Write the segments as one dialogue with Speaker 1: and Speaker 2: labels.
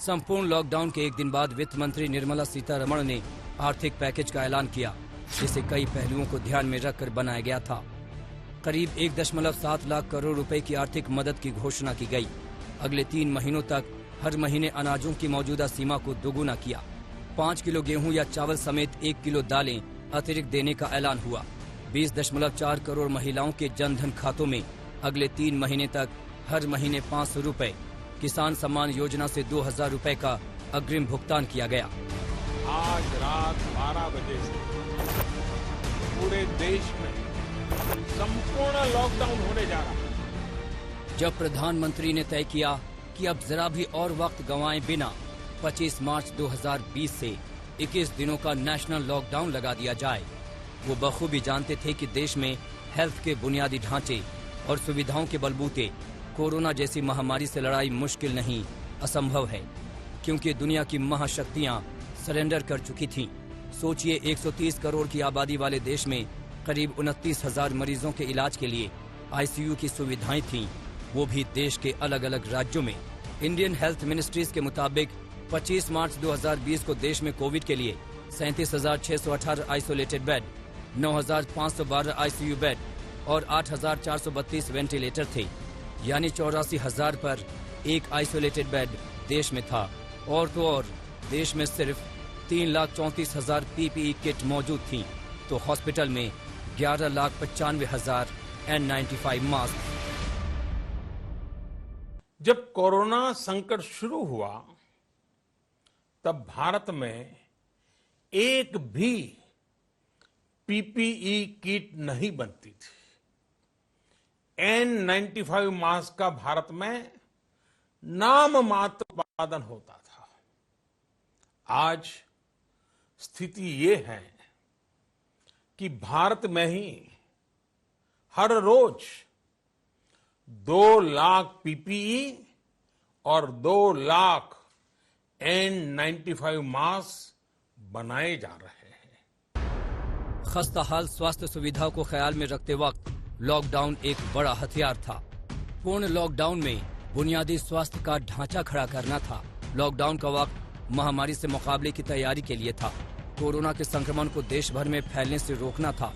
Speaker 1: संपूर्ण लॉकडाउन के एक दिन बाद वित्त मंत्री निर्मला सीतारमण ने आर्थिक पैकेज का ऐलान किया, जिसे कई पहलुओं को ध्यान में रखकर बनाया गया था। करीब 1.7 लाख करोड़ रुपए की आर्थिक मदद की घोषणा की गई। अगले 3 महीनों तक हर महीने अनाजों की मौजूदा सीमा को दोगुना किया। 5 किलो गेहूं या चावल समेत 1 किलो दालें अतिरिक्त देने का ऐलान हुआ। 20.4 करोड़ महिलाओं के जनधन खातों में अगले 3 महीने तक हर महीने 500 रुपए, किसान सम्मान योजना से 2000 रुपए का अग्रिम भुगतान किया गया।
Speaker 2: आज रात 12 बजे से पूरे देश में संपूर्ण लॉकडाउन होने जा रहा है।
Speaker 1: जब प्रधानमंत्री ने तय किया कि अब जरा भी और वक्त गंवाए बिना 25 मार्च 2020 से 21 दिनों का नेशनल लॉकडाउन लगा दिया जाए, वो बखूबी जानते थे कि देश में हेल्थ के बुनियादी ढांचे और सुविधाओं के बलबूते कोरोना जैसी महामारी से लड़ाई मुश्किल नहीं, असंभव है, क्योंकि दुनिया की महाशक्तियां सरेंडर कर चुकी थीं। सोचिए, 130 करोड़ की आबादी वाले देश में करीब 29,000 मरीजों के इलाज के लिए आईसीयू की सुविधाएं थीं, वो भी देश के अलग अलग राज्यों में। इंडियन हेल्थ मिनिस्ट्रीज के मुताबिक 25 मार्च 2020 को देश में कोविड के लिए 37,618 आइसोलेटेड बेड, 9,512 आईसीयू बेड और 8,432 वेंटिलेटर थे, यानी 84,000 पर एक आइसोलेटेड बेड देश में था। और तो और देश में सिर्फ 3,34,000 पीपीई किट मौजूद थी, तो हॉस्पिटल में 11,95,000 N95 मास्क।
Speaker 2: जब कोरोना संकट शुरू हुआ तब भारत में एक भी पीपीई किट नहीं बनती थी। N95 मास्क का भारत में नाम मात्र उत्पादन होता था। आज स्थिति ये है कि भारत में ही हर रोज 2 लाख पीपीई और 2 लाख N95 मास्क बनाए जा रहे हैं।
Speaker 1: खस्ताहाल स्वास्थ्य सुविधा को ख्याल में रखते वक्त लॉकडाउन एक बड़ा हथियार था। पूर्ण लॉकडाउन में बुनियादी स्वास्थ्य का ढांचा खड़ा करना था। लॉकडाउन का वक्त महामारी से मुकाबले की तैयारी के लिए था। कोरोना के संक्रमण को देश भर में फैलने से रोकना था।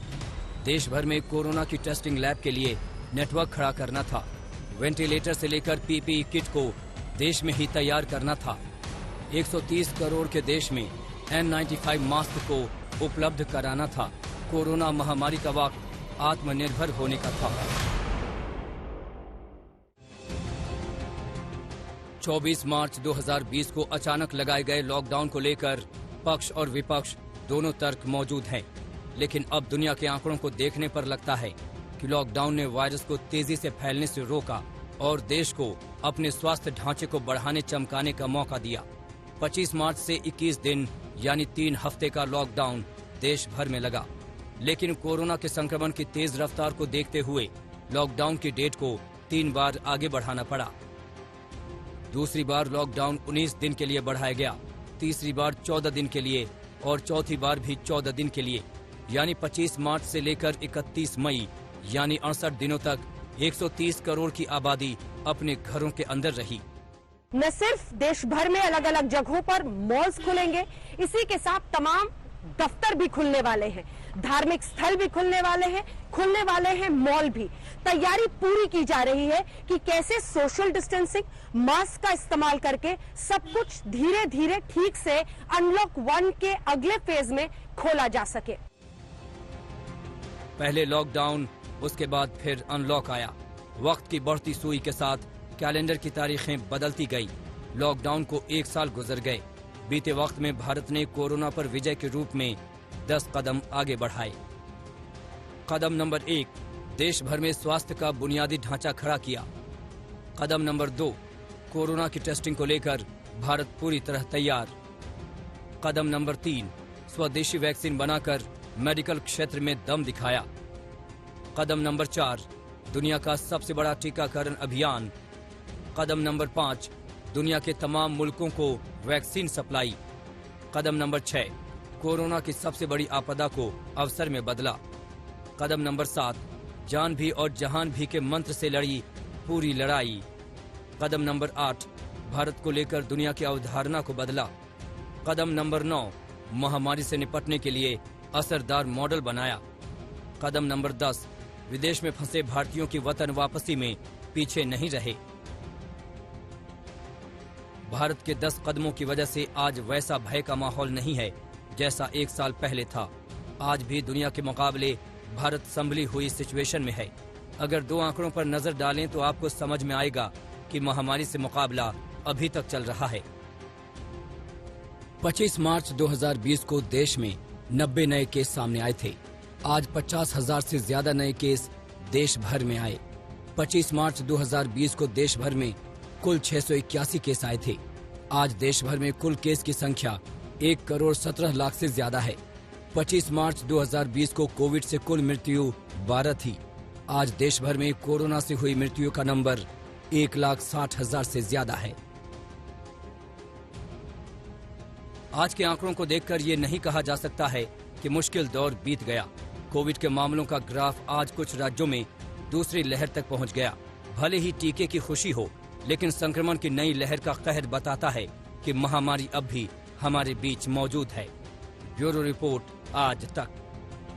Speaker 1: देश भर में कोरोना की टेस्टिंग लैब के लिए नेटवर्क खड़ा करना था। वेंटिलेटर से लेकर पीपीई किट को देश में ही तैयार करना था। 130 करोड़ के देश में N95 मास्क को उपलब्ध कराना था। कोरोना महामारी का वक्त आत्मनिर्भर होने का था। 24 मार्च 2020 को अचानक लगाए गए लॉकडाउन को लेकर पक्ष और विपक्ष दोनों तर्क मौजूद हैं, लेकिन अब दुनिया के आंकड़ों को देखने पर लगता है कि लॉकडाउन ने वायरस को तेजी से फैलने से रोका और देश को अपने स्वास्थ्य ढांचे को बढ़ाने चमकाने का मौका दिया। 25 मार्च से 21 दिन यानी 3 हफ्ते का लॉकडाउन देश भर में लगा, लेकिन कोरोना के संक्रमण की तेज रफ्तार को देखते हुए लॉकडाउन की डेट को 3 बार आगे बढ़ाना पड़ा। दूसरी बार लॉकडाउन 19 दिन के लिए बढ़ाया गया, तीसरी बार 14 दिन के लिए और चौथी बार भी 14 दिन के लिए, यानी 25 मार्च से लेकर 31 मई यानी 68 दिनों तक 130 करोड़ की आबादी अपने घरों के अंदर रही।
Speaker 3: न सिर्फ देश भर में अलग अलग जगहों पर मॉल्स खुलेंगे, इसी के साथ तमाम दफ्तर भी खुलने वाले हैं, धार्मिक स्थल भी खुलने वाले हैं मॉल भी। तैयारी पूरी की जा रही है कि कैसे सोशल डिस्टेंसिंग, मास्क का इस्तेमाल करके सब कुछ धीरे धीरे ठीक से अनलॉक 1 के अगले फेज में खोला जा सके।
Speaker 1: पहले लॉकडाउन, उसके बाद फिर अनलॉक आया। वक्त की बढ़ती सुई के साथ कैलेंडर की तारीखें बदलती गई। लॉकडाउन को 1 साल गुजर गए। बीते वक्त में भारत ने कोरोना पर विजय के रूप में 10 कदम आगे बढ़ाए। कदम नंबर 1, देश भर में स्वास्थ्य का बुनियादी ढांचा खड़ा किया। कदम नंबर 2, कोरोना की टेस्टिंग को लेकर भारत पूरी तरह तैयार। कदम नंबर 3, स्वदेशी वैक्सीन बनाकर मेडिकल क्षेत्र में दम दिखाया। कदम नंबर 4, दुनिया का सबसे बड़ा टीकाकरण अभियान। कदम नंबर 5, दुनिया के तमाम मुल्कों को वैक्सीन सप्लाई। कदम नंबर 6, कोरोना की सबसे बड़ी आपदा को अवसर में बदला। कदम नंबर 7, जान भी और जहान भी के मंत्र से लड़ी पूरी लड़ाई। कदम नंबर 8, भारत को लेकर दुनिया की अवधारणा को बदला। कदम नंबर 9, महामारी से निपटने के लिए असरदार मॉडल बनाया। कदम नंबर 10, विदेश में फंसे भारतीयों की वतन वापसी में पीछे नहीं रहे। भारत के 10 कदमों की वजह से आज वैसा भय का माहौल नहीं है जैसा 1 साल पहले था। आज भी दुनिया के मुकाबले भारत संभली हुई सिचुएशन में है। अगर 2 आंकड़ों पर नजर डालें तो आपको समझ में आएगा कि महामारी से मुकाबला अभी तक चल रहा है। 25 मार्च 2020 को देश में 90 नए केस सामने आए थे। आज 50,000 से ज्यादा नए केस देश भर में आए। 25 मार्च 2020 को देश भर में कुल 681 केस आए थे। आज देश भर में कुल केस की संख्या 1,17,00,000 से ज्यादा है। 25 मार्च 2020 को कोविड से कुल मृत्यु 12 थी। आज देश भर में कोरोना से हुई मृत्यु का नंबर 1,60,000 से ज्यादा है। आज के आंकड़ों को देखकर ये नहीं कहा जा सकता है कि मुश्किल दौर बीत गया। कोविड के मामलों का ग्राफ आज कुछ राज्यों में दूसरी लहर तक पहुंच गया। भले ही टीके की खुशी हो, लेकिन संक्रमण की नई लहर का कहर बताता है कि महामारी अब भी हमारे बीच मौजूद है। ब्यूरो रिपोर्ट, आज तक।